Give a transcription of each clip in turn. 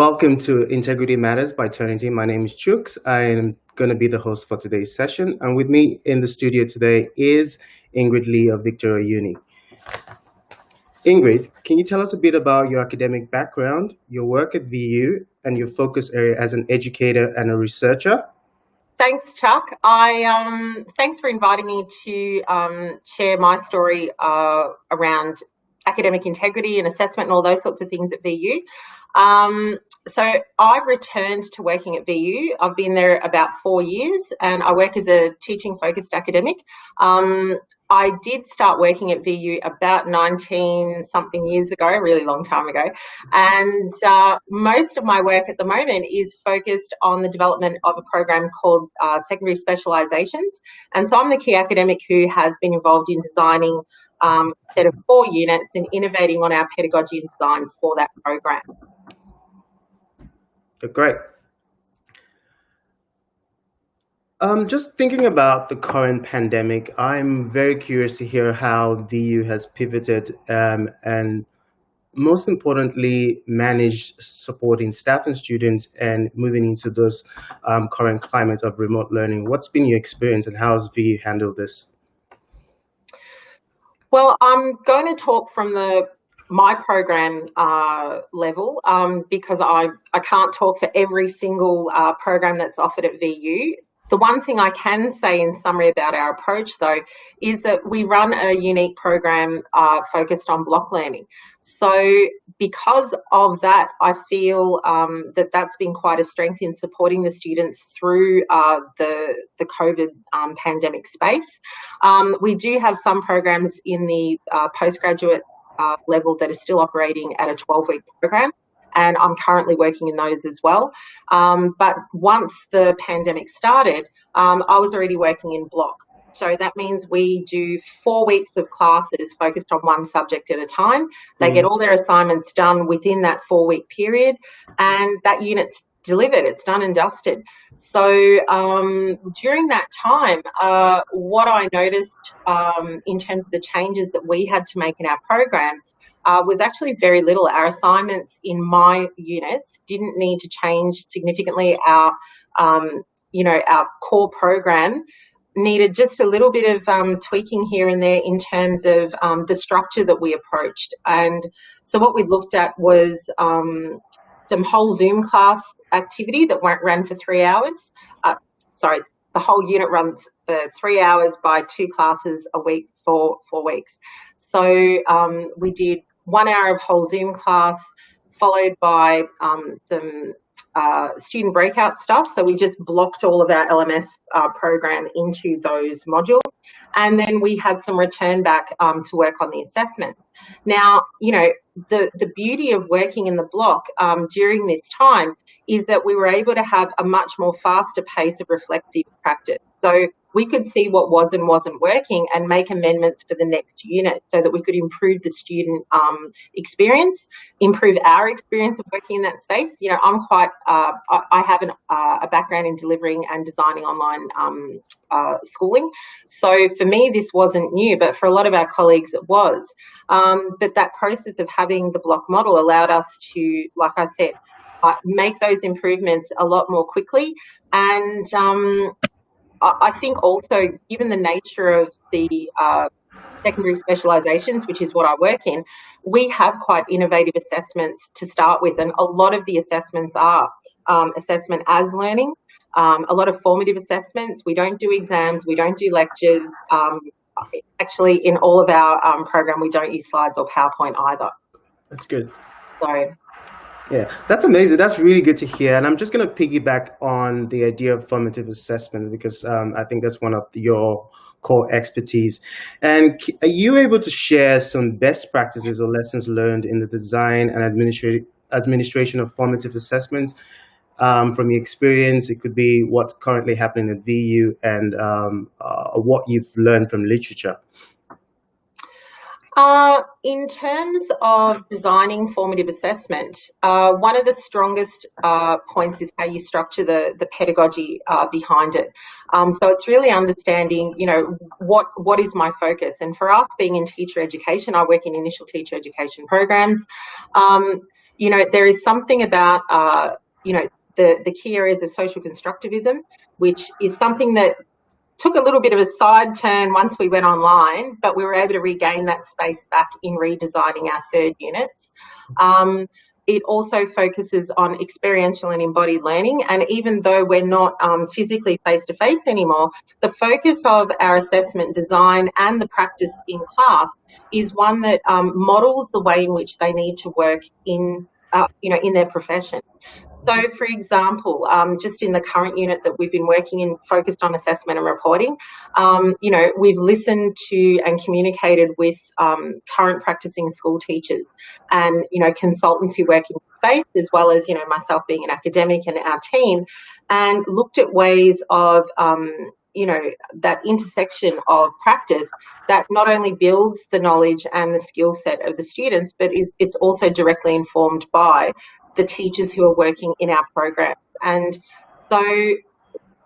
Welcome to Integrity Matters by Turnitin. My name is Chooks. I am going to be the host for today's session. And with me in the studio today is Ingrid Lee of Victoria Uni. Ingrid, can you tell us a bit about your academic background, your work at VU, and your focus area as an educator and a researcher? Thanks, Chuck. Thanks for inviting me to share my story around academic integrity and assessment and all those sorts of things at VU. So I've returned to working at VU. I've been there about 4 years and I work as a teaching-focused academic. I did start working at VU about 19-something years ago, a really long time ago. And most of my work at the moment is focused on the development of a program called Secondary Specialisations. And so I'm the key academic who has been involved in designing a set of 4 units and innovating on our pedagogy and designs for that program. Great. Just thinking about the current pandemic, I'm very curious to hear how VU has pivoted and most importantly, managed supporting staff and students and moving into this current climate of remote learning. What's been your experience and how has VU handled this? Well, I'm going to talk from my program level because I can't talk for every single program that's offered at VU. The one thing I can say in summary about our approach, though, is that we run a unique program focused on block learning. So because of that, I feel that that's been quite a strength in supporting the students through the COVID pandemic space. We do have some programs in the postgraduate level that are still operating at a 12-week program. And I'm currently working in those as well. But once the pandemic started, I was already working in block. So that means we do 4 weeks of classes focused on one subject at a time. They get all their assignments done within that 4-week period, and that unit's delivered. It's done and dusted. So during that time, what I noticed in terms of the changes that we had to make in our program was actually very little. Our assignments in my units didn't need to change significantly. Our core program needed just a little bit of tweaking here and there in terms of the structure that we approached. And so what we looked at was some whole Zoom class activity that ran for 3 hours. The whole unit runs for 3 hours by 2 classes a week for 4 weeks. So we did 1 hour of whole Zoom class, followed by some student breakout stuff. So we just blocked all of our LMS program into those modules. And then we had some return back to work on the assessment. Now, the beauty of working in the block during this time is that we were able to have a much more faster pace of reflective practice. So we could see what was and wasn't working and make amendments for the next unit so that we could improve the student experience, improve our experience of working in that space. I'm I have a background in delivering and designing online schooling. So for me, this wasn't new, but for a lot of our colleagues, it was. But that process of having the block model allowed us to, like I said, make those improvements a lot more quickly. And I think also, given the nature of the secondary specialisations, which is what I work in, we have quite innovative assessments to start with. And a lot of the assessments are assessment as learning, a lot of formative assessments. We don't do exams, we don't do lectures. Actually, in all of our program, we don't use slides or PowerPoint either. That's good. So. Yeah, that's amazing. That's really good to hear. And I'm just going to piggyback on the idea of formative assessment because I think that's one of your core expertise. And are you able to share some best practices or lessons learned in the design and administration of formative assessments from your experience? It could be what's currently happening at VU and what you've learned from literature. In terms of designing formative assessment, one of the strongest points is how you structure the pedagogy behind it. So it's really understanding, what is my focus? And for us being in teacher education, I work in initial teacher education programs. there is something about, the key areas of social constructivism, which is something that took a little bit of a side turn once we went online, but we were able to regain that space back in redesigning our third units. It also focuses on experiential and embodied learning. And even though we're not physically face-to-face anymore, the focus of our assessment design and the practice in class is one that models the way in which they need to work in their profession. So, for example, just in the current unit that we've been working in, focused on assessment and reporting, we've listened to and communicated with current practicing school teachers and, consultants who work in space, as well as, myself being an academic and our team, and looked at ways of, that intersection of practice that not only builds the knowledge and the skill set of the students, but it's also directly informed by the teachers who are working in our program. And so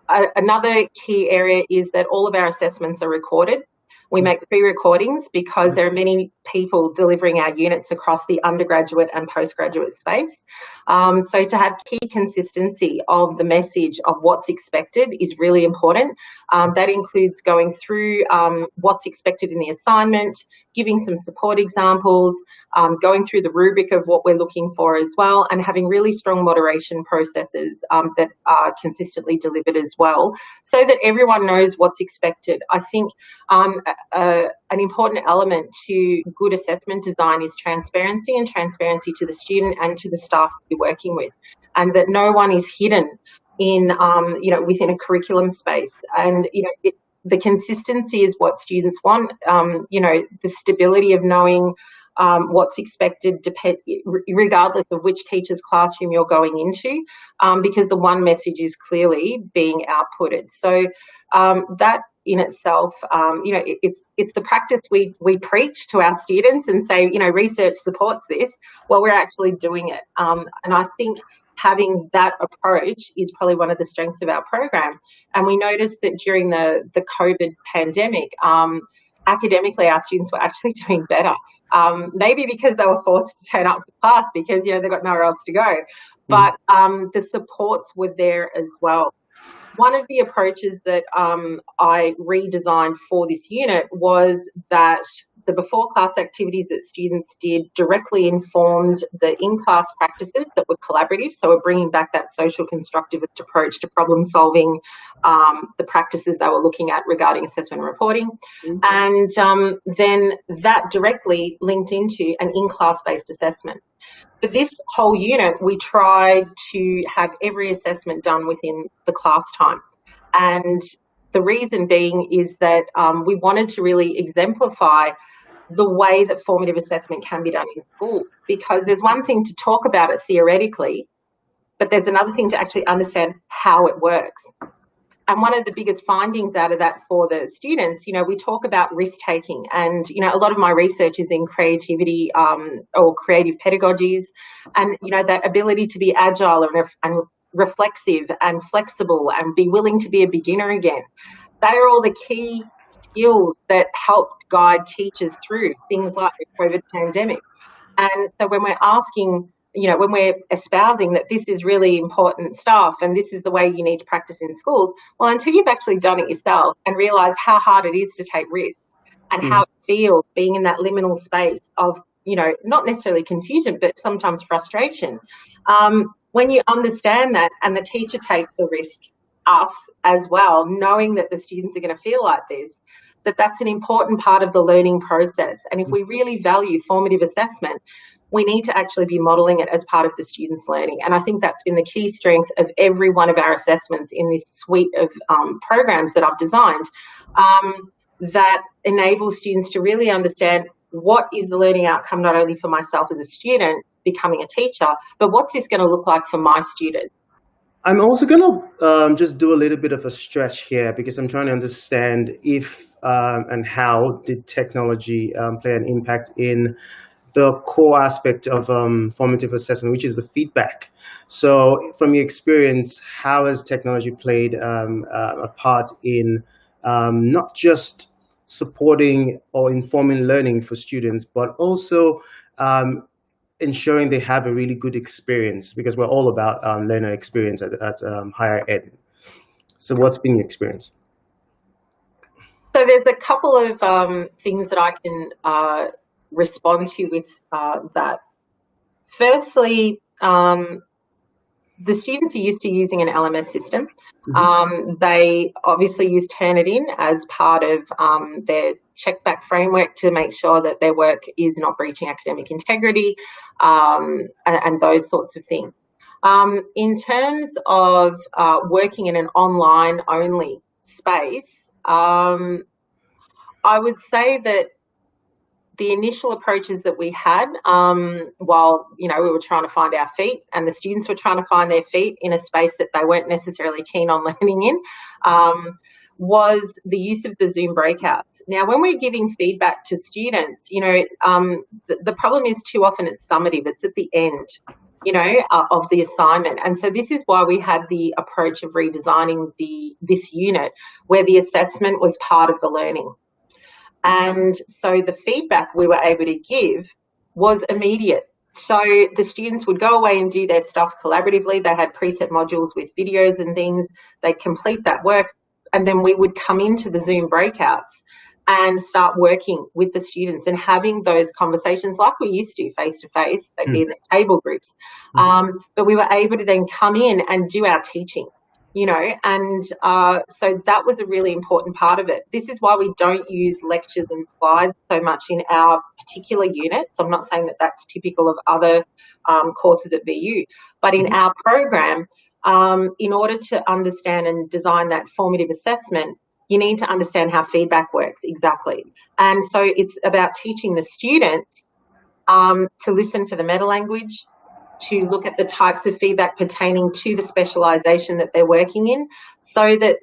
another key area is that all of our assessments are recorded. We make pre-recordings because there are many people delivering our units across the undergraduate and postgraduate space. So to have key consistency of the message of what's expected is really important. That includes going through what's expected in the assignment, giving some support examples, going through the rubric of what we're looking for as well, and having really strong moderation processes that are consistently delivered as well, so that everyone knows what's expected. I think an important element to good assessment design is transparency, and transparency to the student and to the staff that you're working with, and that no one is hidden in, within a curriculum space. And, the consistency is what students want, the stability of knowing what's expected regardless of which teacher's classroom you're going into, because the one message is clearly being outputted. So that in itself, it's the practice we preach to our students and say, research supports this. Well, we're actually doing it. And I think having that approach is probably one of the strengths of our program. And we noticed that during the COVID pandemic, academically, our students were actually doing better. Maybe because they were forced to turn up to class because, they've got nowhere else to go. But the supports were there as well. One of the approaches that I redesigned for this unit was that the before class activities that students did directly informed the in-class practices that were collaborative. So we're bringing back that social constructivist approach to problem solving, the practices they were looking at regarding assessment and reporting. And then that directly linked into an in-class based assessment. For this whole unit, we tried to have every assessment done within the class time. And the reason being is that we wanted to really exemplify the way that formative assessment can be done in school, because there's one thing to talk about it theoretically, but there's another thing to actually understand how it works. And one of the biggest findings out of that for the students, we talk about risk-taking, and, a lot of my research is in creativity or creative pedagogies, and, that ability to be agile and reflexive and flexible and be willing to be a beginner again. They are all the key skills that helped guide teachers through things like the COVID pandemic. And so when we're asking, when we're espousing that this is really important stuff and this is the way you need to practice in schools, well, until you've actually done it yourself and realised how hard it is to take risks and how it feels being in that liminal space of, not necessarily confusion, but sometimes frustration. When you understand that and the teacher takes the risk, us as well, knowing that the students are going to feel like this, that's an important part of the learning process. And if we really value formative assessment, we need to actually be modelling it as part of the students' learning. And I think that's been the key strength of every one of our assessments in this suite of programs that I've designed, that enable students to really understand what is the learning outcome, not only for myself as a student becoming a teacher, but what's this going to look like for my student. I'm also going to just do a little bit of a stretch here, because I'm trying to understand if and how did technology play an impact in the core aspect of formative assessment, which is the feedback. So from your experience, how has technology played a part in not just supporting or informing learning for students, but also ensuring they have a really good experience? Because we're all about learner experience at higher ed. So what's been your experience? So there's a couple of things that I can respond to with that. Firstly, the students are used to using an LMS system. They obviously use Turnitin as part of their check-back framework to make sure that their work is not breaching academic integrity, and those sorts of things. In terms of working in an online-only space, I would say that the initial approaches that we had, while we were trying to find our feet, and the students were trying to find their feet in a space that they weren't necessarily keen on learning in, was the use of the Zoom breakouts. Now, when we're giving feedback to students, the problem is too often it's summative. It's at the end, of the assignment. And so this is why we had the approach of redesigning this unit, where the assessment was part of the learning. And so the feedback we were able to give was immediate. So the students would go away and do their stuff collaboratively. They had preset modules with videos and things. They'd complete that work, and then we would come into the Zoom breakouts and start working with the students and having those conversations like we used to face-to-face. They'd be in the table groups. But we were able to then come in and do our teaching. And so that was a really important part of it. This is why we don't use lectures and slides so much in our particular unit. So I'm not saying that that's typical of other courses at VU, but in our program, in order to understand and design that formative assessment, you need to understand how feedback works exactly. And so it's about teaching the students to listen for the meta language, to look at the types of feedback pertaining to the specialisation that they're working in, so that,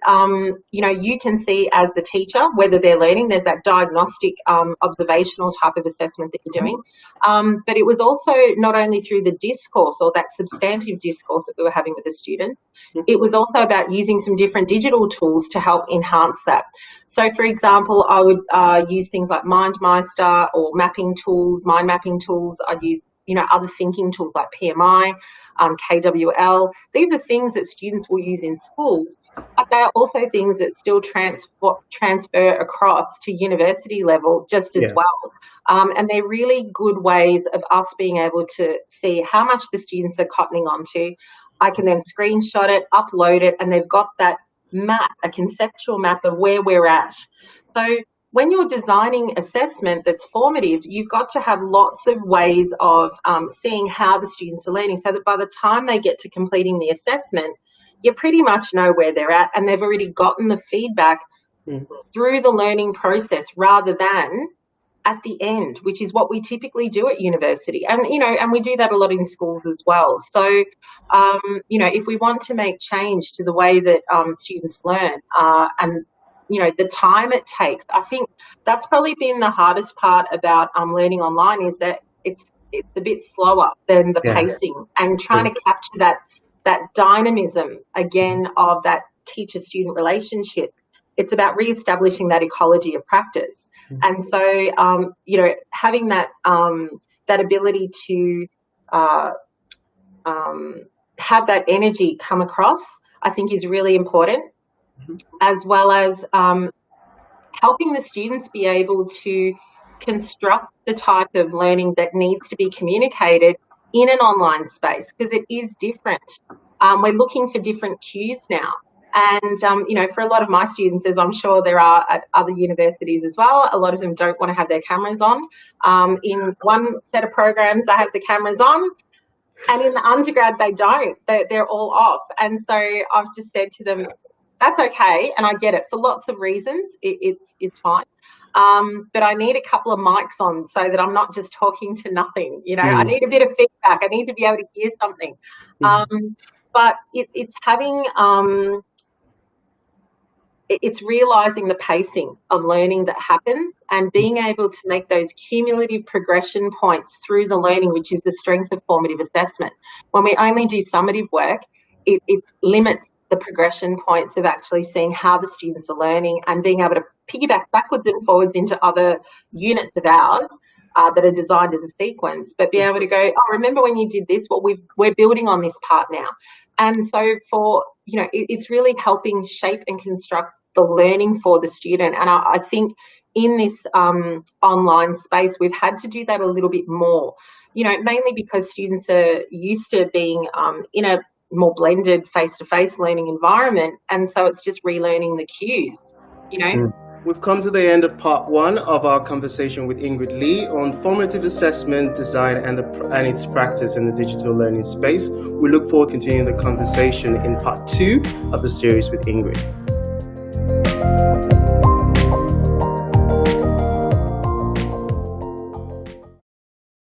you can see as the teacher whether they're learning. There's that diagnostic observational type of assessment that you're doing. But it was also not only through the discourse or that substantive discourse that we were having with the students, it was also about using some different digital tools to help enhance that. So, for example, I would use things like MindMeister or mapping tools, mind mapping tools. I'd use other thinking tools like PMI, KWL. These are things that students will use in schools, but they are also things that still transfer across to university level just as well. And they're really good ways of us being able to see how much the students are cottoning onto. I can then screenshot it, upload it, and they've got that map, a conceptual map of where we're at. So when you're designing assessment that's formative, you've got to have lots of ways of seeing how the students are learning, so that by the time they get to completing the assessment, you pretty much know where they're at, and they've already gotten the feedback through the learning process rather than at the end, which is what we typically do at university. And, and we do that a lot in schools as well. So, if we want to make change to the way that students learn and the time it takes, I think that's probably been the hardest part about learning online, is that it's a bit slower than the pacing, and trying to capture that dynamism again of that teacher-student relationship. It's about re-establishing that ecology of practice. And so, having that ability to have that energy come across, I think, is really important, as well as helping the students be able to construct the type of learning that needs to be communicated in an online space, because it is different. We're looking for different cues now. And, for a lot of my students, as I'm sure there are at other universities as well, a lot of them don't want to have their cameras on. In one set of programs, they have the cameras on, and in the undergrad, they don't. They're all off. And so I've just said to them, that's okay, and I get it. For lots of reasons, it's fine. But I need a couple of mics on so that I'm not just talking to nothing. I need a bit of feedback. I need to be able to hear something. But it's having... it's realising the pacing of learning that happens, and being able to make those cumulative progression points through the learning, which is the strength of formative assessment. When we only do summative work, it limits the progression points of actually seeing how the students are learning, and being able to piggyback backwards and forwards into other units of ours that are designed as a sequence, but be able to go, oh, remember when you did this? Well, we're building on this part now. And so it's really helping shape and construct the learning for the student. And I think in this online space, we've had to do that a little bit more, mainly because students are used to being in a more blended face-to-face learning environment. And so it's just relearning the cues, We've come to the end of part 1 of our conversation with Ingrid Lee on formative assessment, design, and its practice in the digital learning space. We look forward to continuing the conversation in part 2 of the series with Ingrid.